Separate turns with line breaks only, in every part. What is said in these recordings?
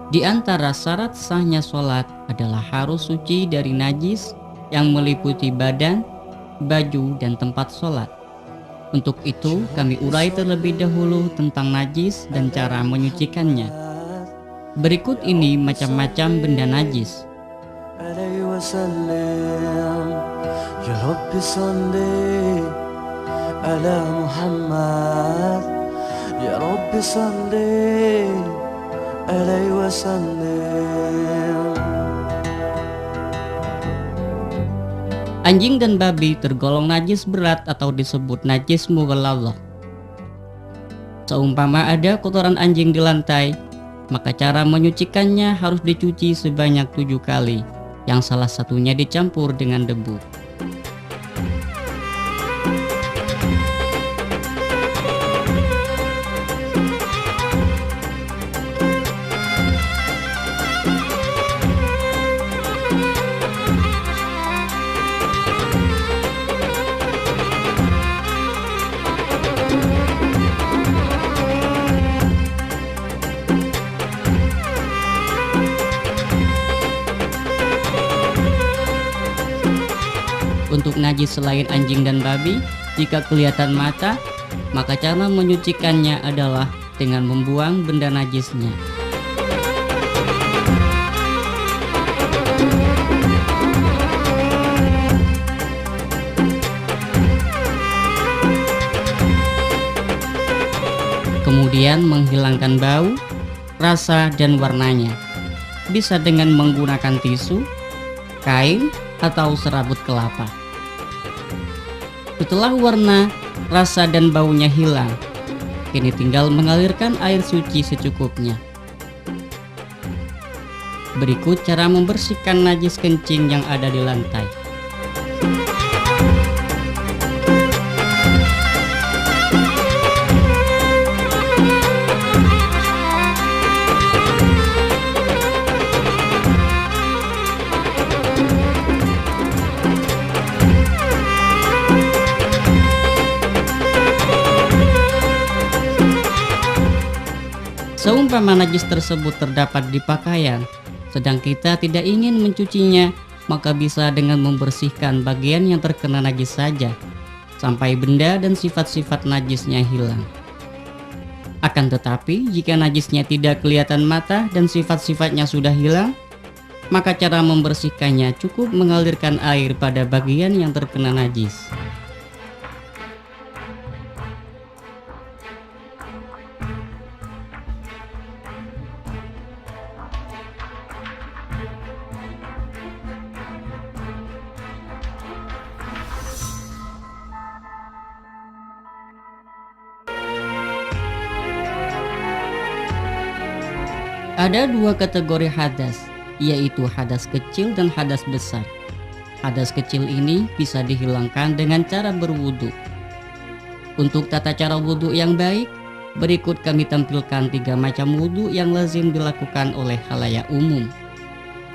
Di antara syarat sahnya sholat adalah harus suci dari najis yang meliputi badan, baju, dan tempat sholat. Untuk itu, kami urai terlebih dahulu tentang najis dan cara menyucikannya. Berikut ini macam-macam benda najis.
Ya Rabbi salli ala Muhammad, Ya Rabbi salli alaihi wasallam.
Anjing dan babi tergolong najis berat atau disebut najis mughalladhah. Seumpama ada kotoran anjing di lantai, maka cara menyucikannya harus dicuci sebanyak 7 kali, yang salah satunya dicampur dengan debu. Untuk najis selain anjing dan babi, jika kelihatan mata, maka cara menyucikannya adalah dengan membuang benda najisnya. Kemudian menghilangkan bau, rasa, dan warnanya. Bisa dengan menggunakan tisu, kain, atau serabut kelapa. Setelah warna, rasa, dan baunya hilang, kini tinggal mengalirkan air suci secukupnya. Berikut cara membersihkan najis kencing yang ada di lantai. Seumpama najis tersebut terdapat di pakaian, sedang kita tidak ingin mencucinya, maka bisa dengan membersihkan bagian yang terkena najis saja, sampai benda dan sifat-sifat najisnya hilang. Akan tetapi, jika najisnya tidak kelihatan mata dan sifat-sifatnya sudah hilang, maka cara membersihkannya cukup mengalirkan air pada bagian yang terkena najis. Ada 2 kategori hadas, yaitu hadas kecil dan hadas besar. Hadas kecil ini bisa dihilangkan dengan cara berwudu. Untuk tata cara wudu yang baik, berikut kami tampilkan 3 macam wudu yang lazim dilakukan oleh khalayak umum.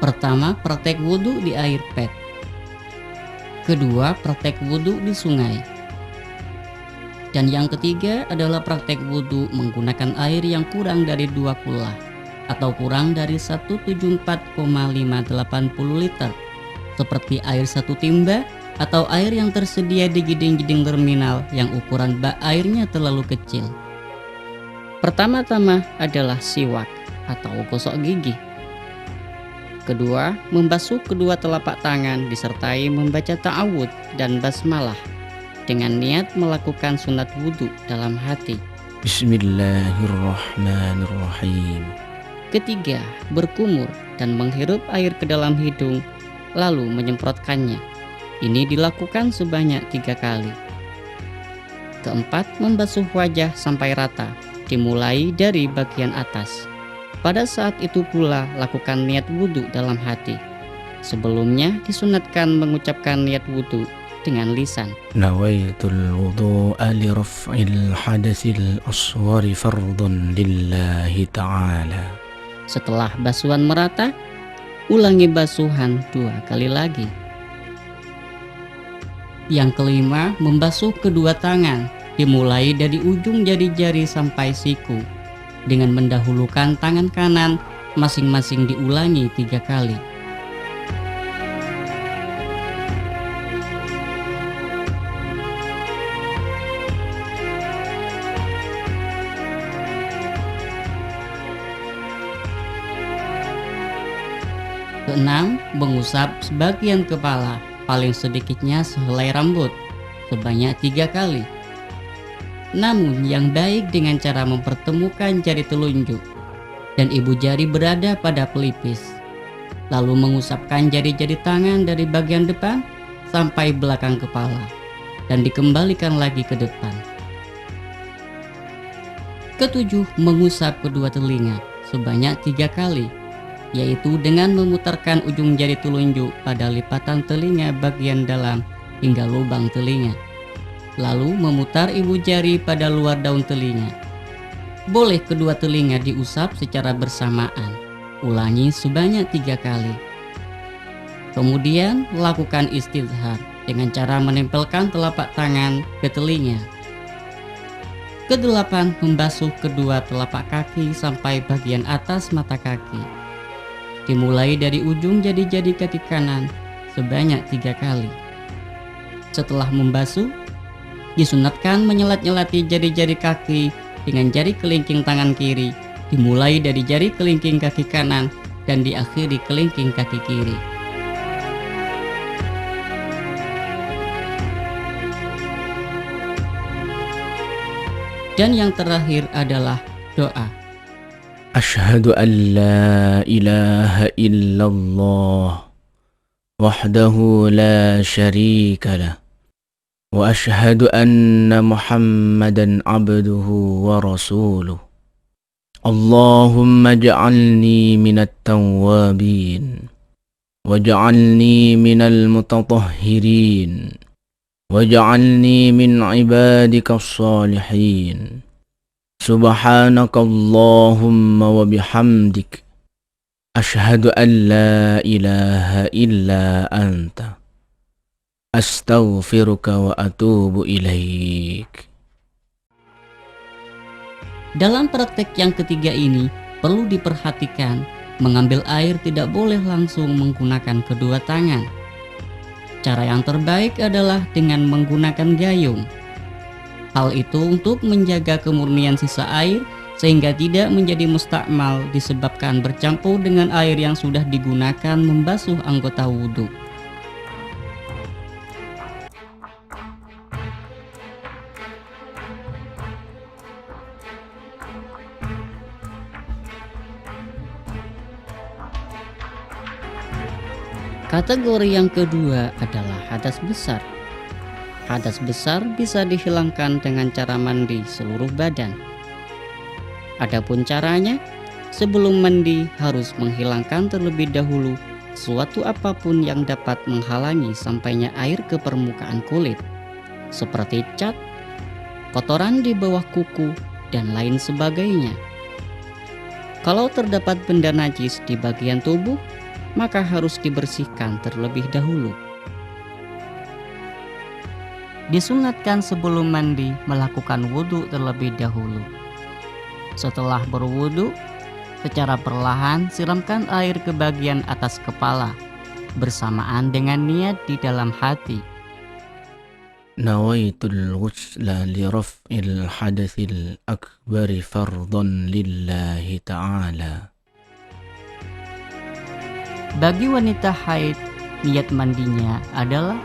Pertama, praktek wudu di air pet. Kedua, praktek wudu di sungai. Dan yang ketiga adalah praktek wudu menggunakan air yang kurang dari 2 kula atau kurang dari 174,580 liter, seperti air 1 timba atau air yang tersedia di giding-giding terminal yang ukuran bak airnya terlalu kecil. Pertama-tama adalah siwak atau gosok gigi. Kedua, membasuh kedua telapak tangan disertai membaca ta'awud dan basmalah dengan niat melakukan sunat wudhu dalam hati.
Bismillahirrahmanirrahim.
Ketiga, berkumur dan menghirup air ke dalam hidung, lalu menyemprotkannya. Ini dilakukan sebanyak 3 kali. Keempat, membasuh wajah sampai rata, dimulai dari bagian atas. Pada saat itu pula lakukan niat wudhu dalam hati. Sebelumnya disunatkan mengucapkan niat wudhu dengan lisan.
Nawaitul wudu'a li raf'il hadasil asghari fardun lillahi ta'ala.
Setelah basuhan merata, ulangi basuhan 2 kali lagi. Yang kelima, membasuh kedua tangan, dimulai dari ujung jari-jari sampai siku, dengan mendahulukan tangan kanan masing-masing diulangi 3 kali. Keenam, mengusap sebagian kepala, paling sedikitnya sehelai rambut, sebanyak 3 kali. Namun yang baik dengan cara mempertemukan jari telunjuk dan ibu jari berada pada pelipis, lalu mengusapkan jari-jari tangan dari bagian depan sampai belakang kepala dan dikembalikan lagi ke depan. Ketujuh, mengusap kedua telinga sebanyak 3 kali, yaitu dengan memutarkan ujung jari telunjuk pada lipatan telinga bagian dalam hingga lubang telinga, lalu memutar ibu jari pada luar daun telinga. Boleh kedua telinga diusap secara bersamaan, ulangi sebanyak 3 kali. Kemudian lakukan istidhar dengan cara menempelkan telapak tangan ke telinga. Kedelapan, membasuh kedua telapak kaki sampai bagian atas mata kaki, dimulai dari ujung jari-jari kaki kanan sebanyak 3 kali. Setelah membasuh, disunatkan menyelat-nyelati jari-jari kaki dengan jari kelingking tangan kiri, dimulai dari jari kelingking kaki kanan dan diakhiri kelingking kaki kiri. Dan yang terakhir adalah doa.
أشهد أن لا إله إلا الله وحده لا شريك له وأشهد أن محمدا عبده ورسوله اللهم اجعلني من التوابين واجعلني من المتطهرين واجعلني من عبادك الصالحين سبحانك اللهم وبحمدك أشهد أن لا إله إلا أنت أستغفرك وأتوب إليك.
Dalam praktek yang ketiga ini perlu diperhatikan, mengambil air tidak boleh langsung menggunakan kedua tangan. Cara yang terbaik adalah dengan menggunakan gayung. Hal itu untuk menjaga kemurnian sisa air sehingga tidak menjadi mustakmal disebabkan bercampur dengan air yang sudah digunakan membasuh anggota wudhu. Kategori yang kedua adalah hadas besar. Hadas besar bisa dihilangkan dengan cara mandi seluruh badan. Adapun caranya, sebelum mandi harus menghilangkan terlebih dahulu sesuatu apapun yang dapat menghalangi sampainya air ke permukaan kulit, seperti cat, kotoran di bawah kuku, dan lain sebagainya. Kalau terdapat benda najis di bagian tubuh, maka harus dibersihkan terlebih dahulu. Disunatkan sebelum mandi melakukan wudhu terlebih dahulu. Setelah berwudhu, secara perlahan siramkan air ke bagian atas kepala, bersamaan dengan niat di dalam hati.
Nawaitul ghusla li raf'il hadathil akbari fardhan lillahi ta'ala.
Bagi wanita haid, niat mandinya adalah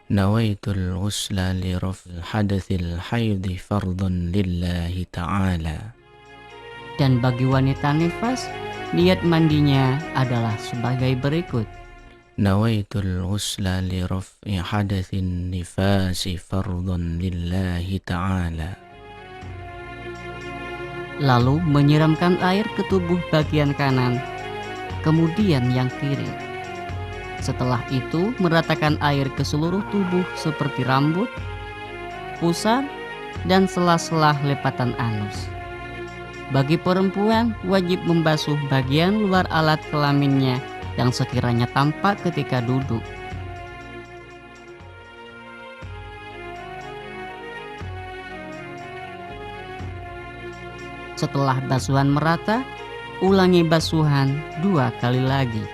Nawaitul ghusla li raf'il hadathil haidhi fardhan lillahi ta'ala.
Dan bagi wanita nifas, niat mandinya adalah sebagai berikut.
Nawaitul ghusla li raf'i hadathin nifasi fardhan lillahi ta'ala.
Lalu menyiramkan air ke tubuh bagian kanan, kemudian yang kiri. Setelah itu meratakan air ke seluruh tubuh seperti rambut, pusar, dan sela-sela lepatan anus. Bagi perempuan wajib membasuh bagian luar alat kelaminnya yang sekiranya tampak ketika duduk. Setelah basuhan merata, ulangi basuhan 2 kali lagi.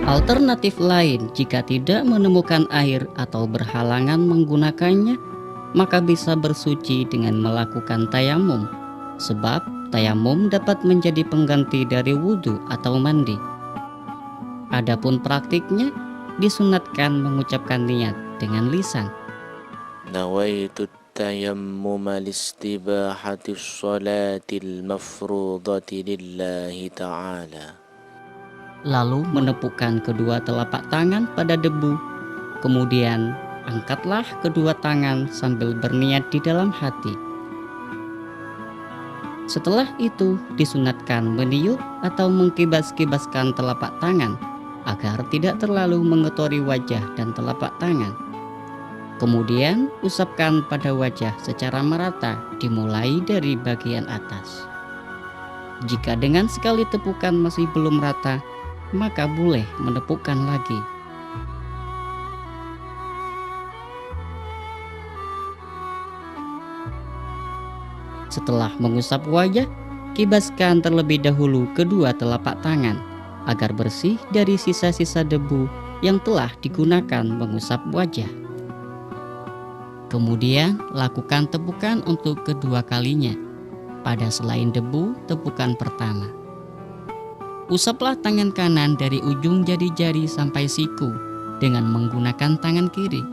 Alternatif lain, jika tidak menemukan air atau berhalangan menggunakannya, maka bisa bersuci dengan melakukan tayamum, sebab tayamum dapat menjadi pengganti dari wudhu atau mandi. Adapun praktiknya, disunatkan mengucapkan niat dengan lisan.
Nawaitu tayammuma listibahati sholatil mafrudati lillahi ta'ala.
Lalu menepukkan kedua telapak tangan pada debu, kemudian angkatlah kedua tangan sambil berniat di dalam hati. Setelah itu disunatkan meniup atau mengkibas-kibaskan telapak tangan agar tidak terlalu mengotori wajah dan telapak tangan. Kemudian usapkan pada wajah secara merata dimulai dari bagian atas. Jika dengan sekali tepukan masih belum rata, maka boleh menepukkan lagi. Setelah mengusap wajah, kibaskan terlebih dahulu kedua telapak tangan agar bersih dari sisa-sisa debu yang telah digunakan mengusap wajah. Kemudian lakukan tepukan untuk kedua kalinya. Pada selain debu, tepukan pertama. Usaplah tangan kanan dari ujung jari-jari sampai siku dengan menggunakan tangan kiri.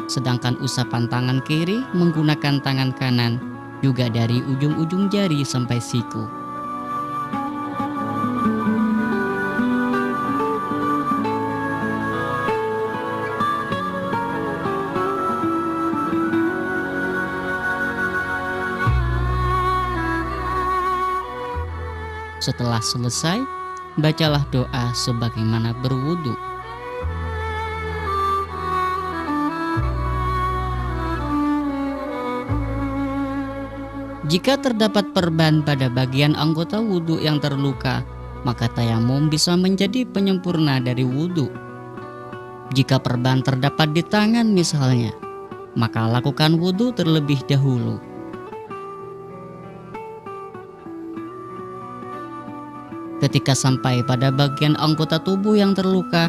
Sedangkan usapan tangan kiri menggunakan tangan kanan juga dari ujung-ujung jari sampai siku. Setelah selesai, bacalah doa sebagaimana berwudu. Jika terdapat perban pada bagian anggota wudhu yang terluka, maka tayamum bisa menjadi penyempurna dari wudhu. Jika perban terdapat di tangan misalnya, maka lakukan wudhu terlebih dahulu. Ketika sampai pada bagian anggota tubuh yang terluka,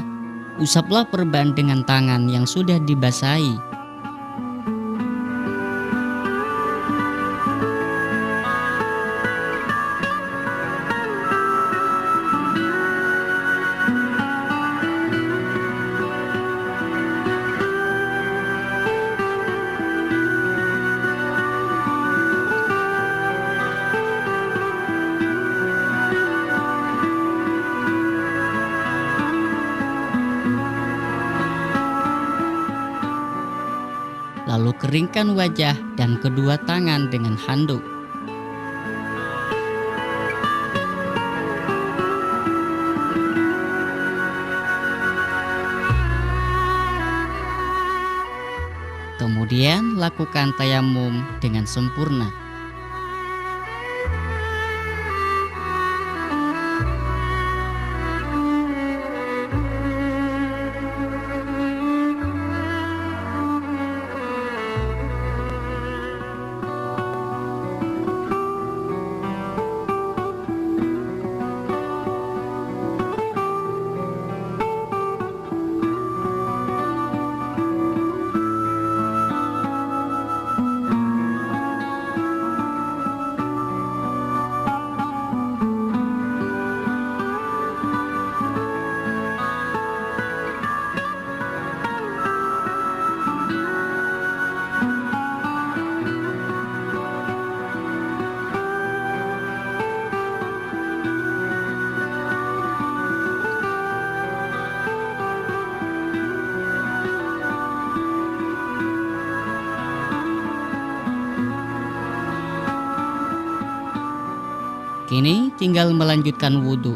usaplah perban dengan tangan yang sudah dibasahi. Lalu keringkan wajah dan kedua tangan dengan handuk. Kemudian lakukan tayamum dengan sempurna. Kini tinggal melanjutkan wudhu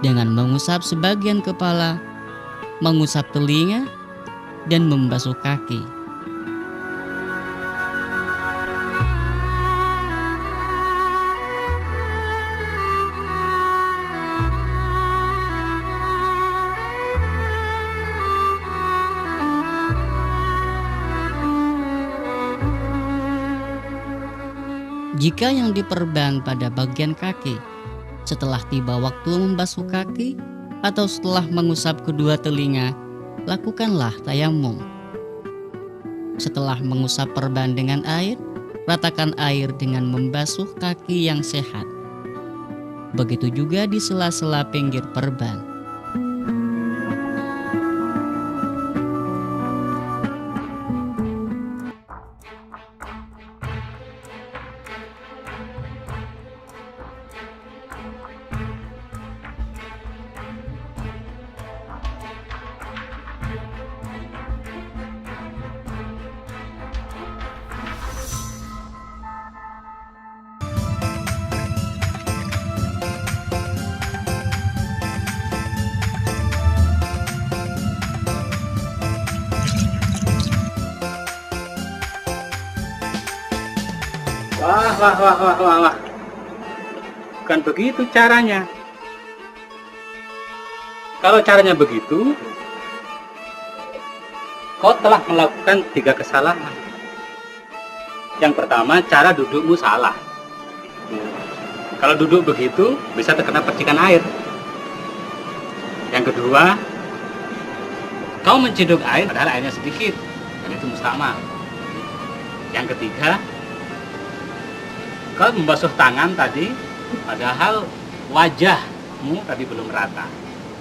dengan mengusap sebagian kepala, mengusap telinga, dan membasuh kaki. Jika yang diperban pada bagian kaki, setelah tiba waktu membasuh kaki atau setelah mengusap kedua telinga, lakukanlah tayamum. Setelah mengusap perban dengan air, ratakan air dengan membasuh kaki yang sehat. Begitu juga di sela-sela pinggir perban.
Wah. Bukan begitu caranya. Kalau caranya begitu, kau telah melakukan 3 kesalahan. Yang pertama, cara dudukmu salah. Kalau duduk begitu, bisa terkena percikan air. Yang kedua, kau menciduk air padahal airnya sedikit, dan itu mustahmal. Yang ketiga, kau membasuh tangan tadi, padahal wajahmu tadi belum rata,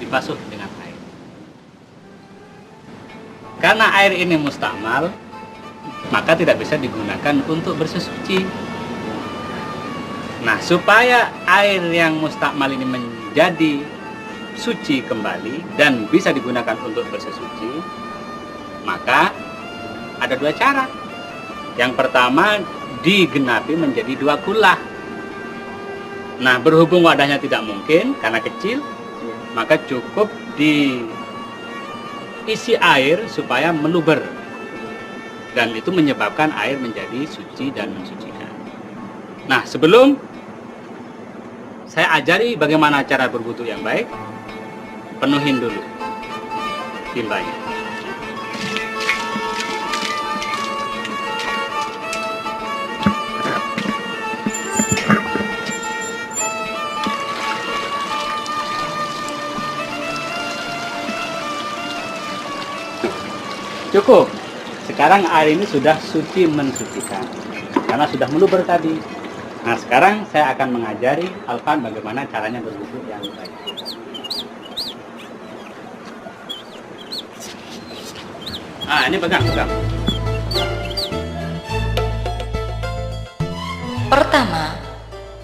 dibasuh dengan air. Karena air ini mustahmal, maka tidak bisa digunakan untuk bersesuci. Nah, supaya air yang mustahmal ini menjadi suci kembali dan bisa digunakan untuk bersesuci, maka ada 2 cara. Yang pertama, digenapi menjadi 2 kulah. Nah, berhubung wadahnya tidak mungkin karena kecil, maka cukup diisi air supaya meluber, dan itu menyebabkan air menjadi suci dan mensucikan. Nah, sebelum saya ajari bagaimana cara berwudu yang baik, penuhin dulu timbanya. Cukup. Sekarang air ini sudah suci mensucikan karena sudah meluber tadi. Nah, sekarang saya akan mengajari Alfan bagaimana caranya berwudu yang baik. Ini pegang.
Pertama,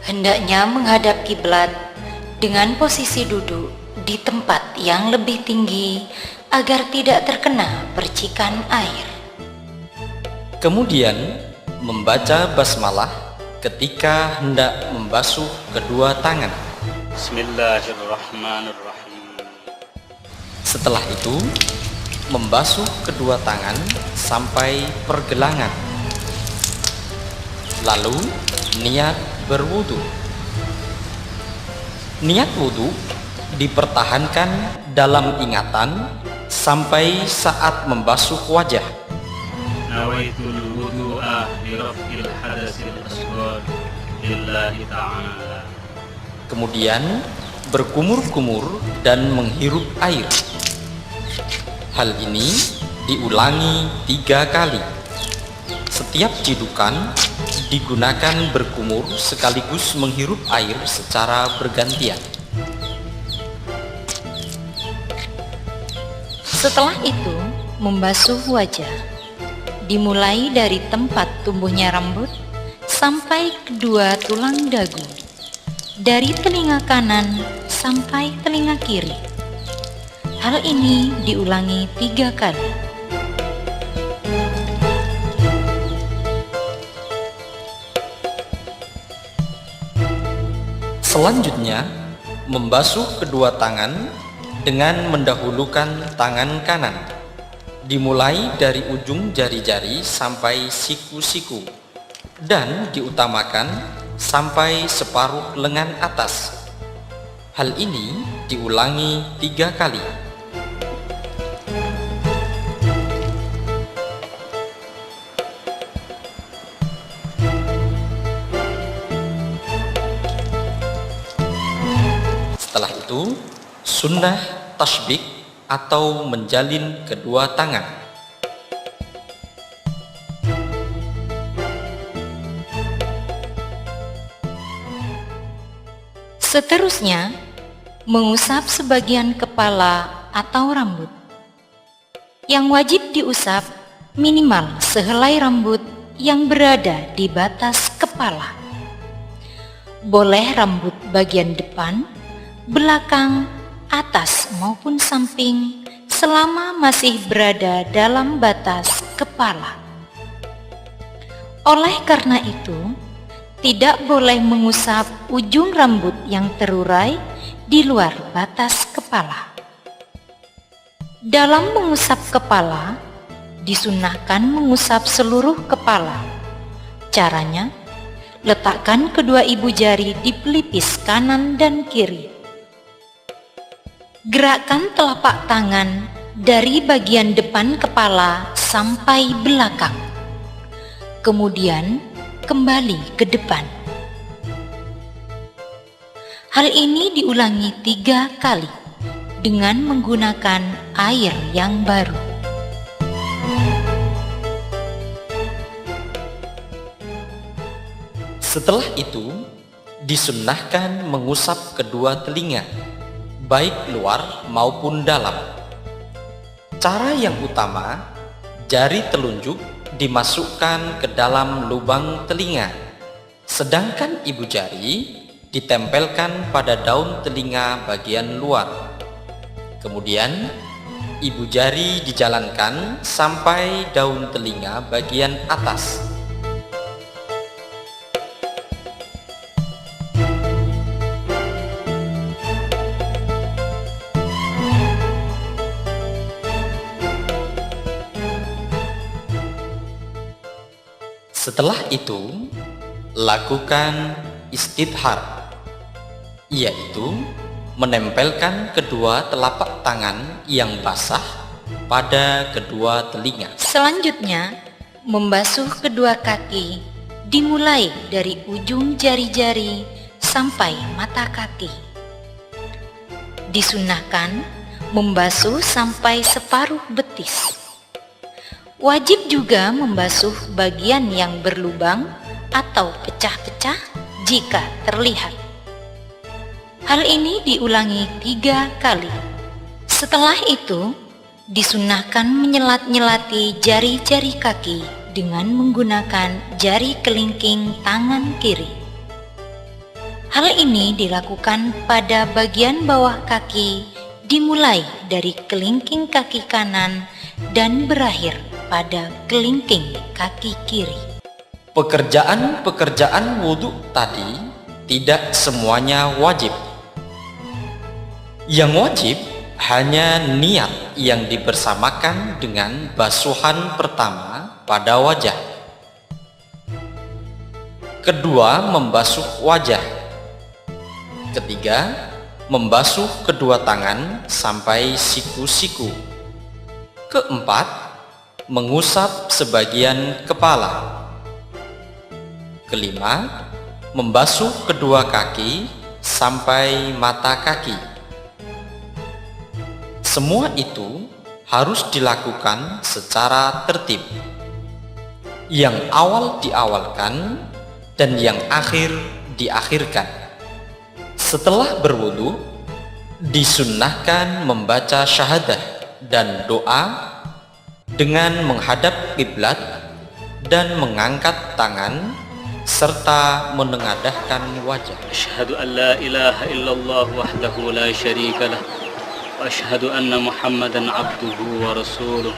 hendaknya menghadap kiblat dengan posisi duduk di tempat yang lebih tinggi agar tidak terkena percikan air.
Kemudian, membaca basmalah ketika hendak membasuh kedua tangan.
Bismillahirrahmanirrahim.
Setelah itu, membasuh kedua tangan sampai pergelangan. Lalu, niat berwudu. Niat wudu dipertahankan dalam ingatan sampai saat membasuh wajah.
Nawaitul wudu'a li raf'il hadasil asghar lillahi ta'ala.
Kemudian berkumur-kumur dan menghirup air. Hal ini diulangi 3 kali. Setiap cidukan digunakan berkumur sekaligus menghirup air secara bergantian.
Setelah itu, membasuh wajah. Dimulai dari tempat tumbuhnya rambut sampai kedua tulang dagu. Dari telinga kanan sampai telinga kiri. Hal ini diulangi 3 kali.
Selanjutnya, membasuh kedua tangan dengan mendahulukan tangan kanan, dimulai dari ujung jari-jari sampai siku-siku, dan diutamakan sampai separuh lengan atas. Hal ini diulangi 3 kali. Setelah itu, sunnah tasbik atau menjalin kedua tangan.
Seterusnya, mengusap sebagian kepala atau rambut. Yang wajib diusap minimal sehelai rambut yang berada di batas kepala. Boleh rambut bagian depan, belakang, atas maupun samping selama masih berada dalam batas kepala. Oleh karena itu, tidak boleh mengusap ujung rambut yang terurai di luar batas kepala. Dalam mengusap kepala, disunahkan mengusap seluruh kepala. Caranya, letakkan kedua ibu jari di pelipis kanan dan kiri. Gerakkan telapak tangan dari bagian depan kepala sampai belakang. Kemudian, kembali ke depan. Hal ini diulangi 3 kali dengan menggunakan air yang baru.
Setelah itu, disunnahkan mengusap kedua telinga, baik luar maupun dalam. Cara yang utama, jari telunjuk dimasukkan ke dalam lubang telinga, sedangkan ibu jari ditempelkan pada daun telinga bagian luar. Kemudian, ibu jari dijalankan sampai daun telinga bagian atas. Setelah itu, lakukan istidhar, yaitu menempelkan kedua telapak tangan yang basah pada kedua telinga.
Selanjutnya, membasuh kedua kaki dimulai dari ujung jari-jari sampai mata kaki. Disunahkan membasuh sampai separuh betis. Wajib juga membasuh bagian yang berlubang atau pecah-pecah jika terlihat. Hal ini diulangi 3 kali. Setelah itu, disunahkan menyelat-nyelati jari-jari kaki dengan menggunakan jari kelingking tangan kiri. Hal ini dilakukan pada bagian bawah kaki dimulai dari kelingking kaki kanan dan berakhir pada kelingking kaki kiri.
Pekerjaan-pekerjaan wudhu tadi tidak semuanya wajib. Yang wajib hanya niat yang dibersamakan dengan basuhan pertama pada wajah. Kedua, membasuh wajah. Ketiga, membasuh kedua tangan sampai siku-siku. Keempat, mengusap sebagian kepala. Kelima, membasuh kedua kaki sampai mata kaki. Semua itu harus dilakukan secara tertib. Yang awal diawalkan dan yang akhir diakhirkan. Setelah berwudu, disunnahkan membaca syahadah dan doa dengan menghadap kiblat dan mengangkat tangan serta menengadahkan wajah.
Asyhadu an la ilaha illallah wahdahu la syarika lah wa asyhadu anna Muhammadan abduhu wa rasuluh.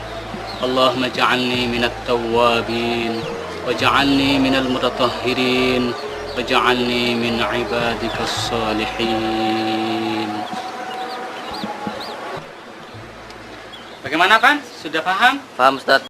Allahumma ja'alni minat tawwabin wa ja'alni minal mutatahhirin waj'alni min ibadikas salihin. Bagaimana, Pan? Sudah paham?
Paham, Ustaz.